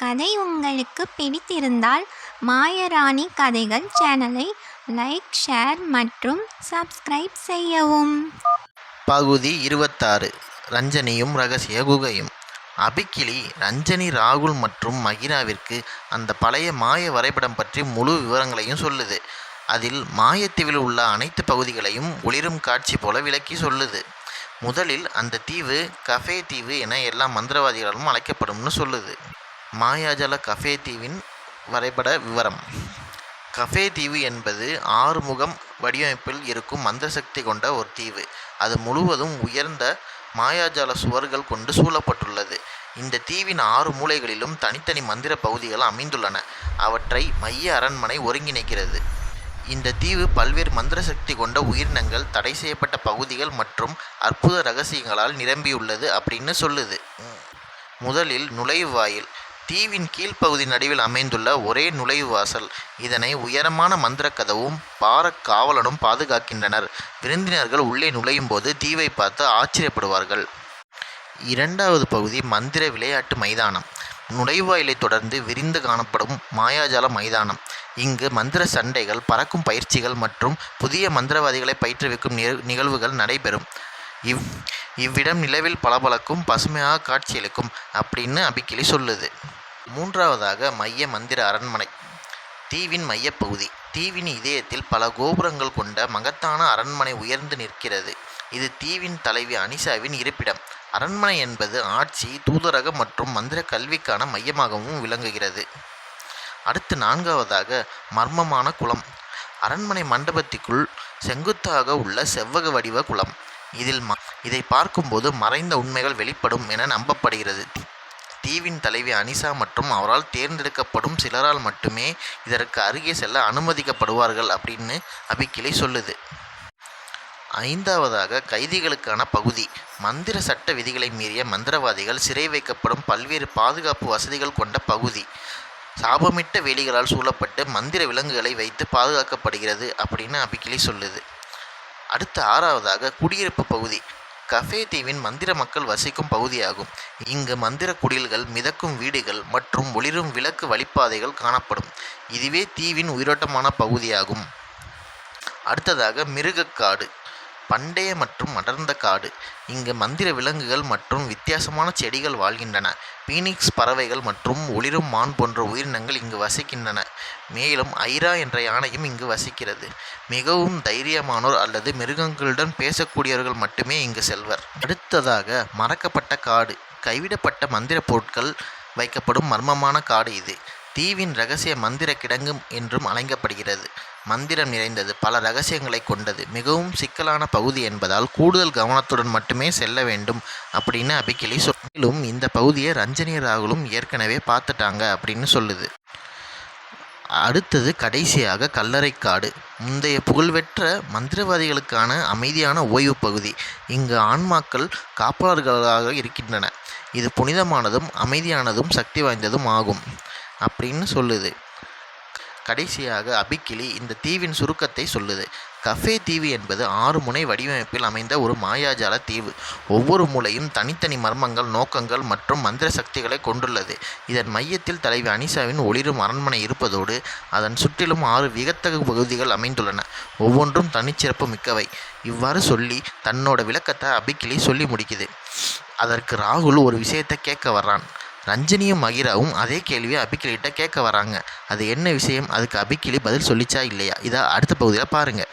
கதை உங்களுக்கு பிடித்திருந்தால் மாயராணி கதைகள் சேனலை லைக், ஷேர் மற்றும் சப்ஸ்கிரைப் செய்யவும். பகுதி 26. ரஞ்சனியும் ரகசிய குகையும். அபிக்கிளி ரஞ்சனி, ராகுல் மற்றும் மகிராவிற்கு அந்த பழைய மாய வரைபடம் பற்றி முழு விவரங்களையும் சொல்லுது. அதில் மாயத்தீவில் உள்ள அனைத்து பகுதிகளையும் ஒளிரும் காட்சி போல விளக்கி சொல்லுது. முதலில் அந்த தீவு கஃபே தீவு என எல்லா மந்திரவாதிகளும் அழைக்கப்படும்னு சொல்லுது. மாயாஜால கஃபே தீவின் வரைபட விவரம். கஃபே தீவு என்பது 6 முகம் வடிவமைப்பில் இருக்கும் மந்திரசக்தி கொண்ட ஒரு தீவு. அது முழுவதும் உயர்ந்த மாயாஜால சுவர்கள் கொண்டு சூழப்பட்டுள்ளது. இந்த தீவின் 6 மூலைகளிலும் தனித்தனி மந்திர பகுதிகள் அமைந்துள்ளன. அவற்றை மைய அரண்மனை ஒருங்கிணைக்கிறது. இந்த தீவு பல்வேறு மந்திர சக்தி கொண்ட உயிரினங்கள், தடை செய்யப்பட்ட பகுதிகள் மற்றும் அற்புத ரகசியங்களால் நிரம்பியுள்ளது அப்படின்னு சொல்லுது. முதலில் நுழைவாயில். தீவின் கீழ்ப்பகுதி நடுவில் அமைந்துள்ள ஒரே நுழைவாசல். இதனை உயரமான மந்திர கதவும் பாரக் காவலனும் பாதுகாக்கின்றனர். விருந்தினர்கள் உள்ளே நுழையும் போது தீவை பார்த்து ஆச்சரியப்படுவார்கள். இரண்டாவது பகுதி மந்திர விளையாட்டு மைதானம். நுழைவாயிலை தொடர்ந்து விரிந்து காணப்படும் மாயாஜால மைதானம். இங்கு மந்திர சண்டைகள், பறக்கும் பயிற்சிகள் மற்றும் புதிய மந்திரவாதிகளை பயிற்றுவிக்கும் நிகழ்வுகள் நடைபெறும். இவ்விடம் நிலவில் பளபளக்கும், பசுமையாக காட்சியளிக்கும் அப்படின்னு அபிக்கிளி சொல்லுது. மூன்றாவதாக மைய மந்திர அரண்மனை. தீவின் மையப்பகுதி. தீவின் இதயத்தில் பல கோபுரங்கள் கொண்ட மகத்தான அரண்மனை உயர்ந்து நிற்கிறது. இது தீவின் தலைவி அனிசாவின் இருப்பிடம். அரண்மனை என்பது ஆட்சி, தூதரகம் மற்றும் மந்திர கல்விக்கான மையமாகவும் விளங்குகிறது. அடுத்து நான்காவதாக மர்மமான குளம். அரண்மனை மண்டபத்திற்குள் செங்குத்தாக உள்ள செவ்வக வடிவ குளம். இதை பார்க்கும்போது மறைந்த உண்மைகள் வெளிப்படும் என நம்பப்படுகிறது. தீவின் தலைவி அனிசா மற்றும் அவரால் தேர்ந்தெடுக்கப்படும் சிலரால் மட்டுமே இதற்கு அருகே செல்ல அனுமதிக்கப்படுவார்கள் அப்படின்னு அபிக்கிளி சொல்லுது. ஐந்தாவதாக கைதிகளுக்கான பகுதி. மந்திர சட்ட விதிகளை மீறிய மந்திரவாதிகள் சிறை வைக்கப்படும் பல்வேறு பாதுகாப்பு வசதிகள் கொண்ட பகுதி. சாபமிட்ட வேலிகளால் சூழப்பட்டு மந்திர விலங்குகளை வைத்து பாதுகாக்கப்படுகிறது அப்படின்னு அபிக்கிளி சொல்லுது. அடுத்து ஆறாவதாக குடியிருப்பு பகுதி. கஃபே தீவின் மந்திர மக்கள் வசிக்கும் பகுதியாகும். இங்கு மந்திர குடில்கள், மிதக்கும் வீடுகள் மற்றும் ஒளிரும் விளக்கு வழிப்பாதைகள் காணப்படும். இதுவே தீவின் உயிரோட்டமான பகுதியாகும். அடுத்ததாக மிருகக்காடு. பண்டைய மற்றும் அடர்ந்த காடு. இங்கு மந்திர விலங்குகள் மற்றும் வித்தியாசமான செடிகள் வாழ்கின்றன. பீனிக்ஸ் பறவைகள் மற்றும் ஒளிரும் மான் போன்ற உயிரினங்கள் இங்கு வசிக்கின்றன. மேலும் ஐரா என்ற யானையும் இங்கு வசிக்கிறது. மிகவும் தைரியமானோர் அல்லது மிருகங்களுடன் பேசக்கூடியவர்கள் மட்டுமே இங்கு செல்வர். அடுத்ததாக மறக்கப்பட்ட காடு. கைவிடப்பட்ட மந்திர பொருட்கள் வைக்கப்படும் மர்மமான காடு இது. தீவின் இரகசிய மந்திர கிடங்கு என்றும் அழைக்கப்படுகிறது. மந்திரம் நிறைந்தது, பல இரகசியங்களை கொண்டது, மிகவும் சிக்கலான பகுதி என்பதால் கூடுதல் கவனத்துடன் மட்டுமே செல்ல வேண்டும் அப்படின்னு அபிக்கிளி சொல்லும். இந்த பகுதியை ரஞ்சனி, ராகுலும் ஏற்கனவே பார்த்துட்டாங்க அப்படின்னு சொல்லுது. அடுத்தது கடைசியாக கல்லறைக்காடு. முந்தைய புகழ்பெற்ற மந்திரவாதிகளுக்கான அமைதியான ஓய்வு பகுதி. இங்கு ஆன்மாக்கள் காப்பாளர்களாக இருக்கின்றன. இது புனிதமானதும் அமைதியானதும் சக்தி வாய்ந்ததும் ஆகும் அப்படின்னு சொல்லுது. கடைசியாக அபிக்கிளி இந்த தீவின் சுருக்கத்தை சொல்லுது. கஃபே தீவு என்பது 6 முனை வடிவமைப்பில் அமைந்த ஒரு மாயாஜால தீவு. ஒவ்வொரு மூலையும் தனித்தனி மர்மங்கள், நோக்கங்கள் மற்றும் மந்திர சக்திகளை கொண்டுள்ளது. இதன் மையத்தில் தலைவி அனிசாவின் ஒளிரும் அரண்மனை இருப்பதோடு அதன் சுற்றிலும் 6 வியத்தகு பகுதிகள் அமைந்துள்ளன. ஒவ்வொன்றும் தனிச்சிறப்பு மிக்கவை. இவ்வாறு சொல்லி தன்னோட விளக்கத்தை அபிக்கிளி சொல்லி முடிக்குது. அதற்கு ராகுல் ஒரு விஷயத்தை கேட்க வர்றான். ரஞ்சனியும் மகிராவும் அதே கேள்வியை அபிக்கிளிகிட்ட கேட்க வராங்க. அது என்ன விஷயம்? அதுக்கு அபிக்கிளி பதில் சொல்லிச்சா இல்லையா? இதை அடுத்த பகுதியில் பாருங்கள்.